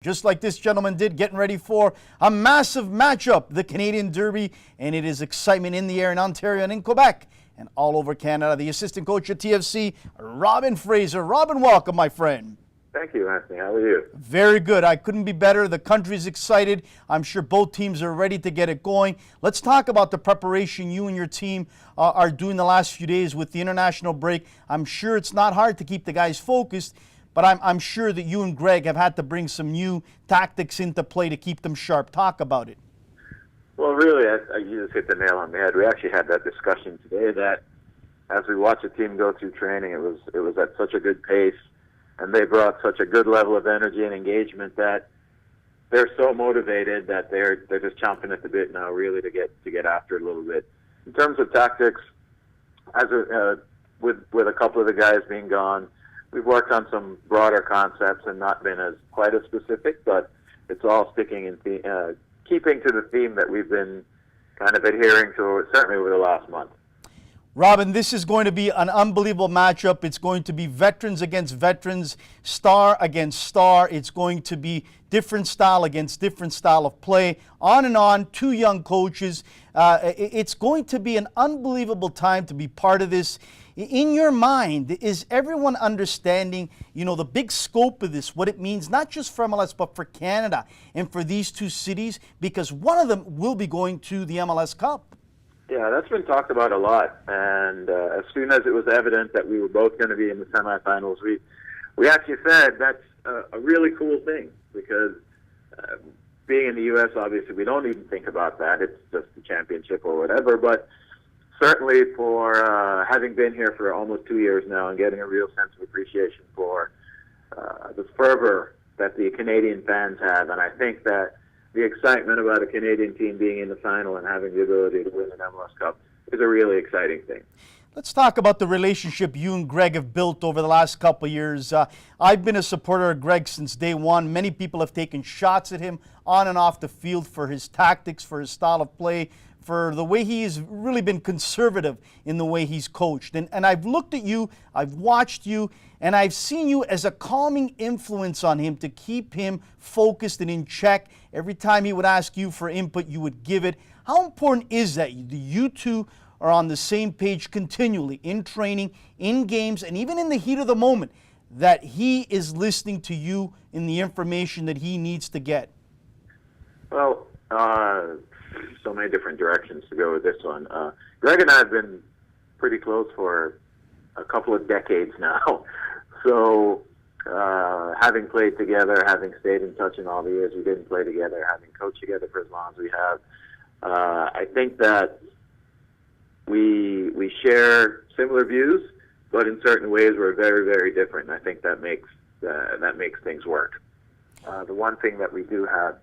Just like this gentleman did, getting ready for a massive matchup, the Canadian Derby, and it is excitement in the air in Ontario and in Quebec and all over Canada. The assistant coach at TFC, Robin Fraser. Robin, welcome, my friend. Thank you, Anthony. How are you? Very good. I couldn't be better. The country's excited. I'm sure both teams are ready to get it going. Let's talk about the preparation you and your team are doing the last few days with the international break. I'm sure it's not hard to keep the guys focused, but I'm sure that you and Greg have had to bring some new tactics into play to keep them sharp. Talk about it. Well, really, you just hit the nail on the head. We actually had that discussion today that as we watch the team go through training, it was at such a good pace, and they brought such a good level of energy and engagement that they're so motivated that they're just chomping at the bit now, really, to get after it a little bit. In terms of tactics, with a couple of the guys being gone, we've worked on some broader concepts and not been quite as specific, but it's all sticking in keeping to the theme that we've been kind of adhering to, certainly over the last month. Robin, this is going to be an unbelievable matchup. It's going to be veterans against veterans, star against star. It's going to be different style against different style of play, on and on, two young coaches. It's going to be an unbelievable time to be part of this. In your mind, is everyone understanding, the big scope of this, what it means, not just for MLS, but for Canada and for these two cities? Because one of them will be going to the MLS Cup. Yeah, that's been talked about a lot, and as soon as it was evident that we were both going to be in the semifinals, we actually said that's a really cool thing, because being in the U.S., obviously, we don't even think about that. It's just the championship or whatever, but certainly for having been here for almost 2 years now and getting a real sense of appreciation for the fervor that the Canadian fans have, and I think that the excitement about a Canadian team being in the final and having the ability to win an MLS Cup is a really exciting thing. Let's talk about the relationship you and Greg have built over the last couple of years. I've been a supporter of Greg since day one. Many people have taken shots at him on and off the field for his tactics, for his style of play, for the way he's really been conservative in the way he's coached. And I've looked at you, I've watched you, and I've seen you as a calming influence on him to keep him focused and in check. Every time he would ask you for input, you would give it. How important is that you two are on the same page continually in training, in games, and even in the heat of the moment, that he is listening to you in the information that he needs to get? Well, so many different directions to go with this one. Greg and I have been pretty close for a couple of decades now. So having played together, having stayed in touch in all the years we didn't play together, having coached together for as long as we have, I think that we share similar views, but in certain ways we're very, very different. And I think that makes things work. The one thing that we do have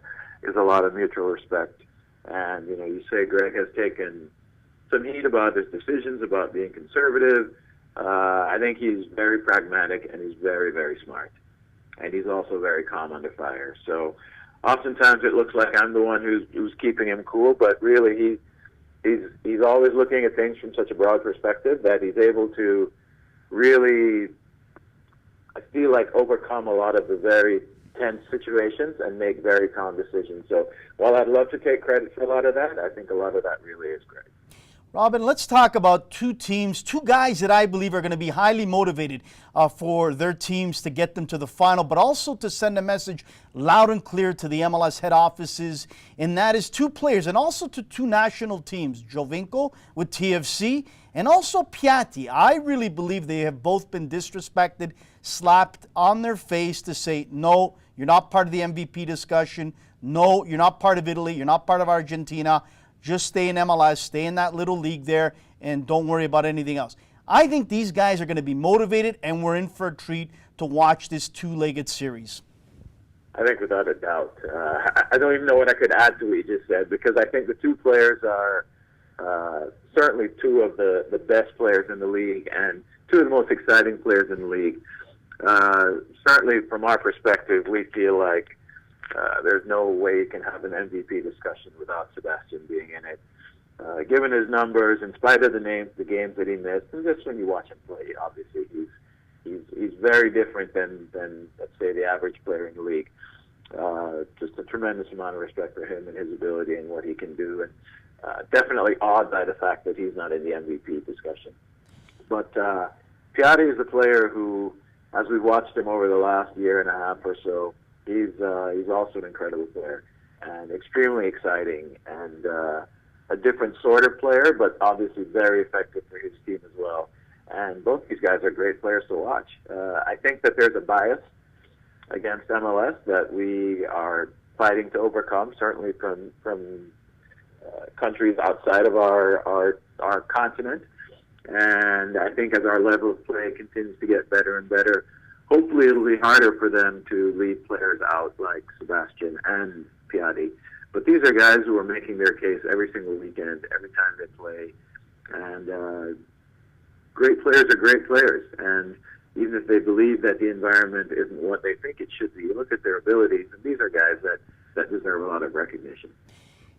is a lot of mutual respect. And, you say Greg has taken some heat about his decisions, about being conservative. I think he's very pragmatic, and he's very, very smart. And he's also very calm under fire. So oftentimes it looks like I'm the one who's keeping him cool, but really he's always looking at things from such a broad perspective that he's able to really, I feel like, overcome a lot of the very tense situations and make very calm decisions. So while I'd love to take credit for a lot of that, I think a lot of that really is Greg. Robin, let's talk about two teams, two guys that I believe are going to be highly motivated for their teams to get them to the final, but also to send a message loud and clear to the MLS head offices, and that is two players, and also to two national teams, Jovinko with TFC, and also Piatti. I really believe they have both been disrespected, slapped on their face to say, no, you're not part of the MVP discussion. No, you're not part of Italy. You're not part of Argentina. Just stay in MLS, stay in that little league there, and don't worry about anything else. I think these guys are going to be motivated, and we're in for a treat to watch this two-legged series. I think without a doubt. I don't even know what I could add to what you just said, because I think the two players are certainly two of the best players in the league and two of the most exciting players in the league. Certainly from our perspective, we feel like there's no way you can have an MVP discussion without Sebastian being in it. Given his numbers, in spite of the games that he missed, and just when you watch him play, obviously he's very different than let's say the average player in the league. Just a tremendous amount of respect for him and his ability and what he can do, and definitely awed by the fact that he's not in the MVP discussion. But Piatti is a player who, as we've watched him over the last year and a half or so, he's also an incredible player and extremely exciting and a different sort of player, but obviously very effective for his team as well. And both these guys are great players to watch. I think that there's a bias against MLS that we are fighting to overcome, certainly from countries outside of our continent. And I think as our level of play continues to get better and better, hopefully it'll be harder for them to leave players out like Sebastian and Piatti. But these are guys who are making their case every single weekend, every time they play. And great players are great players. And even if they believe that the environment isn't what they think it should be, you look at their abilities, and these are guys that deserve a lot of recognition.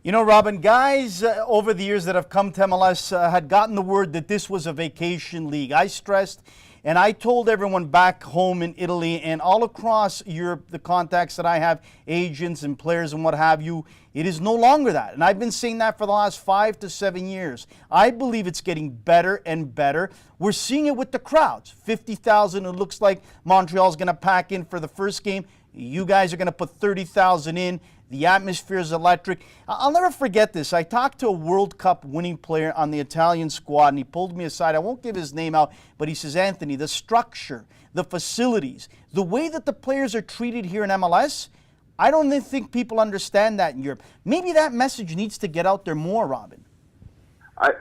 You know, Robin, guys over the years that have come to MLS had gotten the word that this was a vacation league. I stressed, and I told everyone back home in Italy and all across Europe, the contacts that I have, agents and players and what have you, it is no longer that. And I've been saying that for the last 5 to 7 years. I believe it's getting better and better. We're seeing it with the crowds. 50,000, it looks like Montreal's going to pack in for the first game. You guys are going to put 30,000 in. The atmosphere is electric. I'll never forget this. I talked to a World Cup winning player on the Italian squad, and he pulled me aside. I won't give his name out, but he says, Anthony, the structure, the facilities, the way that the players are treated here in MLS, I don't think people understand that in Europe. Maybe that message needs to get out there more, Robin. I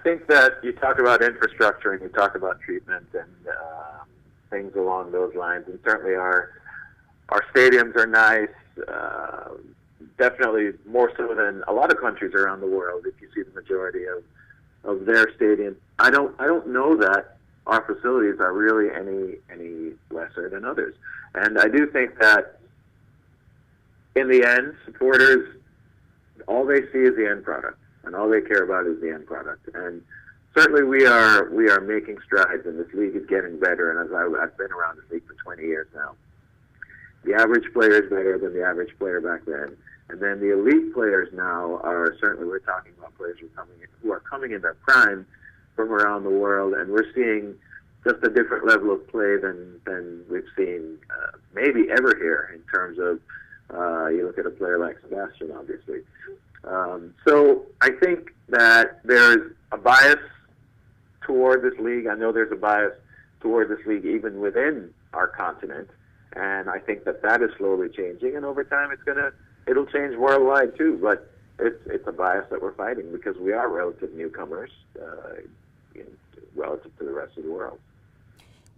think that you talk about infrastructure and you talk about treatment and things along those lines, and certainly our stadiums are nice. Definitely more so than a lot of countries around the world. If you see the majority of their stadiums, I don't know that our facilities are really any lesser than others. And I do think that in the end, supporters, all they see is the end product, and all they care about is the end product. And certainly we are making strides, and this league is getting better. And as I've been around this league for 20 years now. The average player is better than the average player back then. And then the elite players now are certainly, we're talking about players who are coming in their prime from around the world, and we're seeing just a different level of play than we've seen maybe ever here in terms of, you look at a player like Sebastian, obviously. So I think that there's a bias toward this league. I know there's a bias toward this league even within our continent. And I think that is slowly changing, and over time it'll change worldwide too. But it's a bias that we're fighting because we are relative newcomers relative to the rest of the world.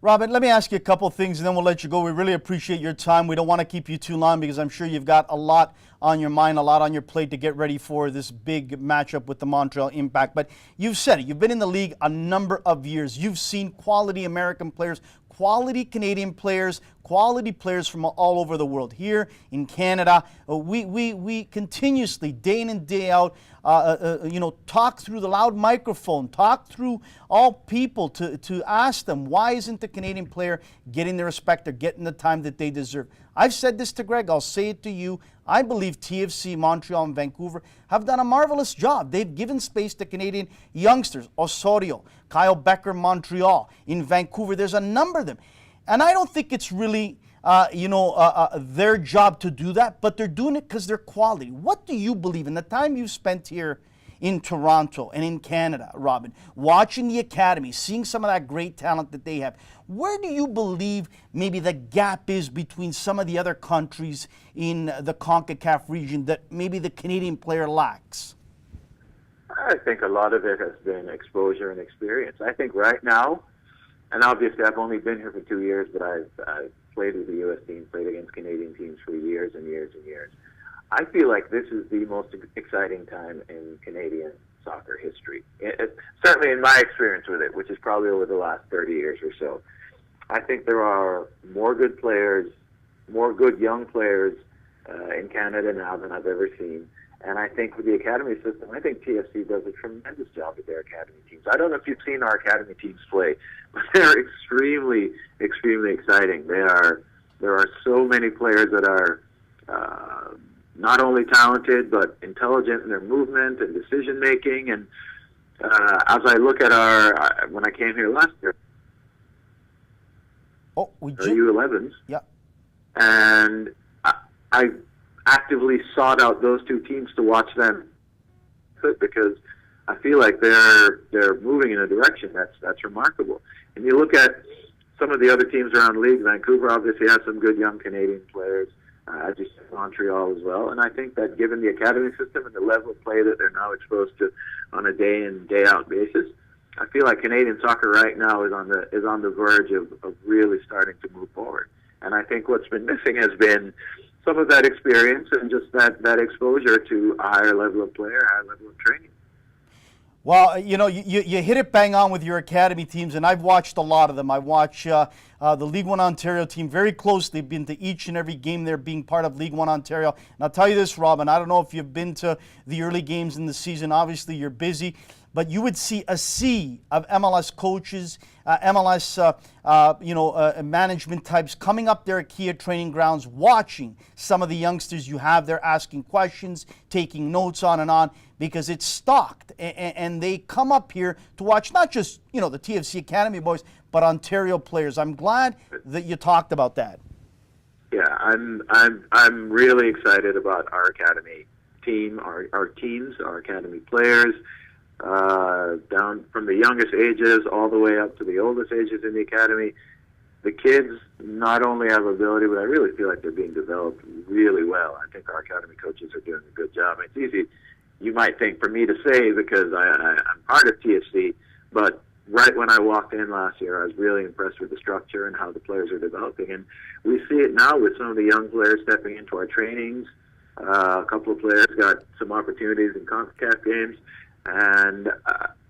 Robin, let me ask you a couple things and then we'll let you go. We really appreciate your time. We don't want to keep you too long because I'm sure you've got a lot on your mind, a lot on your plate to get ready for this big matchup with the Montreal Impact. But you've said it. You've been in the league a number of years. You've seen quality American players, quality Canadian players, quality players from all over the world. Here in Canada, we continuously, day in and day out, talk through the loud microphone, talk through all people to ask them, why isn't the Canadian player getting the respect or getting the time that they deserve? I've said this to Greg, I'll say it to you. I believe TFC, Montreal, and Vancouver have done a marvelous job. They've given space to Canadian youngsters. Osorio, Kyle Becker, Montreal. In Vancouver, there's a number of them. And I don't think it's really, their job to do that, but they're doing it because they're quality. What do you believe in the time you've spent here in Toronto and in Canada, Robin, watching the academy, seeing some of that great talent that they have? Where do you believe maybe the gap is between some of the other countries in the CONCACAF region that maybe the Canadian player lacks? I think a lot of it has been exposure and experience. I think right now, and obviously I've only been here for 2 years, but I've played with the U.S. team, played against Canadian teams for years and years and years. I feel like this is the most exciting time in Canadian soccer history. Certainly in my experience with it, which is probably over the last 30 years or so. I think there are more good players, more good young players in Canada now than I've ever seen. And I think with the academy system, I think TFC does a tremendous job with their academy teams. I don't know if you've seen our academy teams play, but they're extremely, extremely exciting. There are so many players that are not only talented but intelligent in their movement and decision making. And as I look at when I came here last year, our U11s, yeah, and I actively sought out those two teams to watch them, because I feel like they're moving in a direction that's remarkable. And you look at some of the other teams around the league. Vancouver obviously has some good young Canadian players, as you said, Montreal as well. And I think that given the academy system and the level of play that they're now exposed to on a day in, day out basis, I feel like Canadian soccer right now is on the verge of really starting to move forward. And I think what's been missing has been some of that experience and just that exposure to a higher level of player, higher level of training. Well, you hit it bang on with your academy teams, and I've watched a lot of them. I watch the League One Ontario team very closely. I've been to each and every game there, being part of League One Ontario. And I'll tell you this, Robin, I don't know if you've been to the early games in the season. Obviously, you're busy. But you would see a sea of MLS coaches, MLS management types coming up there at Kia training grounds, watching some of the youngsters you have there, asking questions, taking notes on and on, because it's stocked. And they come up here to watch not just, the TFC Academy boys, but Ontario players. I'm glad that you talked about that. Yeah, I'm really excited about our academy team, our teams, our academy players. Down from the youngest ages all the way up to the oldest ages in the academy. The kids not only have ability, but I really feel like they're being developed really well. I think our academy coaches are doing a good job. It's easy, you might think, for me to say because I'm part of TFC, but right when I walked in last year, I was really impressed with the structure and how the players are developing. And we see it now with some of the young players stepping into our trainings. A couple of players got some opportunities in CONCACAF games. And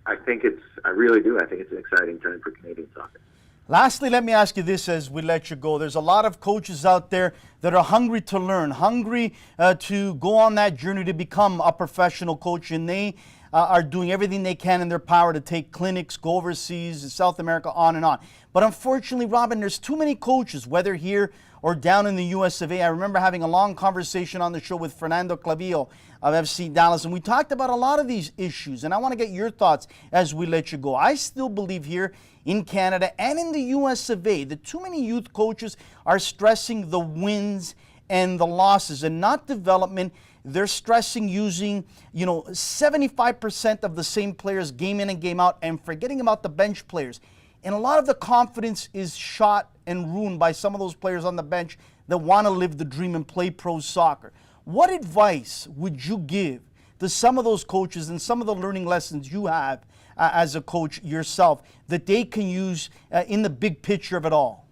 I really do. I think it's an exciting time for Canadian soccer. Lastly, let me ask you this as we let you go. There's a lot of coaches out there that are hungry to learn, hungry to go on that journey to become a professional coach, and they are doing everything they can in their power to take clinics, go overseas, South America, on and on. But unfortunately, Robin, there's too many coaches, whether here or down in the US of A. I remember having a long conversation on the show with Fernando Clavillo of FC Dallas, and we talked about a lot of these issues, and I want to get your thoughts as we let you go. I still believe here in Canada and in the US of A that too many youth coaches are stressing the wins and the losses and not development. They're stressing using, 75% of the same players game in and game out and forgetting about the bench players. And a lot of the confidence is shot and ruined by some of those players on the bench that want to live the dream and play pro soccer. What advice would you give to some of those coaches and some of the learning lessons you have as a coach yourself that they can use in the big picture of it all?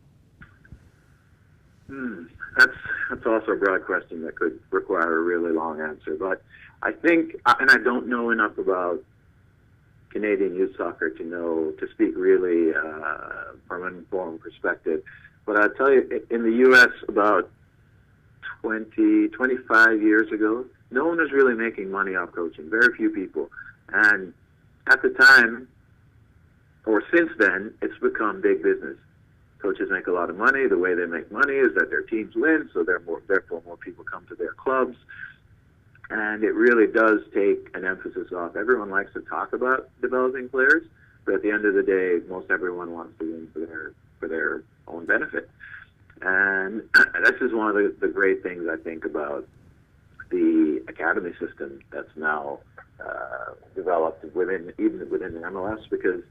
That's also a broad question that could require a really long answer. But I think, and I don't know enough about Canadian youth soccer to speak really from an informed perspective. But I'll tell you, in the U.S. about 25 years ago, no one was really making money off coaching. Very few people. And at the time, or since then, it's become big business. Coaches make a lot of money. The way they make money is that their teams win, so therefore more people come to their clubs. And it really does take an emphasis off. Everyone likes to talk about developing players, but at the end of the day, most everyone wants to win for their own benefit. And this is one of the great things I think about the academy system that's now developed even within the MLS, because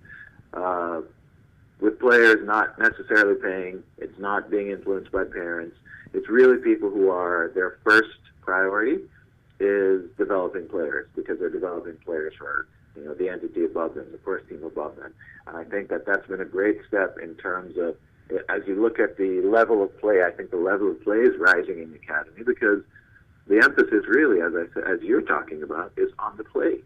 with players not necessarily paying, it's not being influenced by parents. It's really people who are their first priority is developing players, because they're developing players for the entity above them, the first team above them. And I think that's been a great step in terms of, as you look at the level of play, I think the level of play is rising in the academy, because the emphasis really, as you're talking about, is on the play.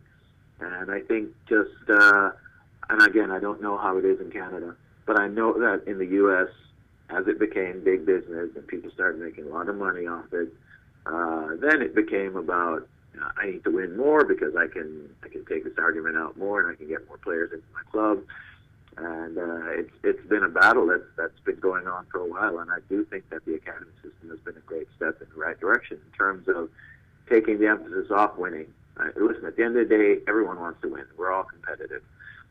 And I think just, and again, I don't know how it is in Canada, but I know that in the U.S., as it became big business and people started making a lot of money off it, then it became about, I need to win more because I can take this argument out more and I can get more players into my club. And it's been a battle that's been going on for a while, and I do think that the academy system has been a great step in the right direction in terms of taking the emphasis off winning. Listen, at the end of the day, everyone wants to win. We're all competitive.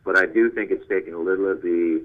But I do think it's taking a little of the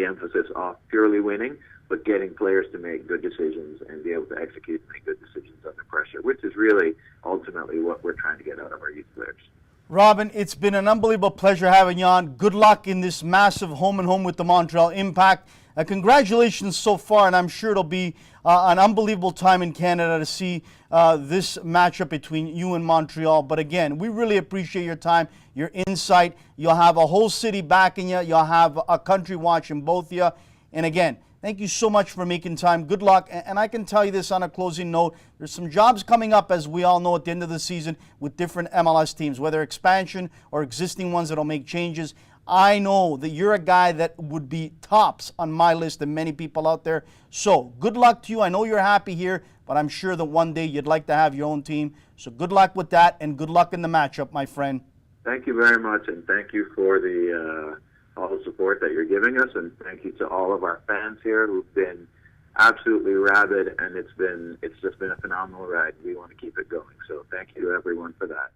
emphasis off purely winning, but getting players to make good decisions and be able to execute and make good decisions under pressure, which is really ultimately what we're trying to get out of our youth players. Robin, it's been an unbelievable pleasure having you on. Good luck in this massive home-and-home with the Montreal Impact. Congratulations so far, and I'm sure it'll be an unbelievable time in Canada to see this matchup between you and Montreal. But again, we really appreciate your time, your insight. You'll have a whole city backing you. You'll have a country watching both of you. And again, thank you so much for making time. Good luck. And I can tell you this on a closing note. There's some jobs coming up, as we all know, at the end of the season with different MLS teams, whether expansion or existing ones that'll make changes. I know that you're a guy that would be tops on my list and many people out there. So good luck to you. I know you're happy here, but I'm sure that one day you'd like to have your own team. So good luck with that, and good luck in the matchup, my friend. Thank you very much, and thank you for the all the support that you're giving us, and thank you to all of our fans here who've been absolutely rabid, and it's just been a phenomenal ride. We want to keep it going. So thank you to everyone for that.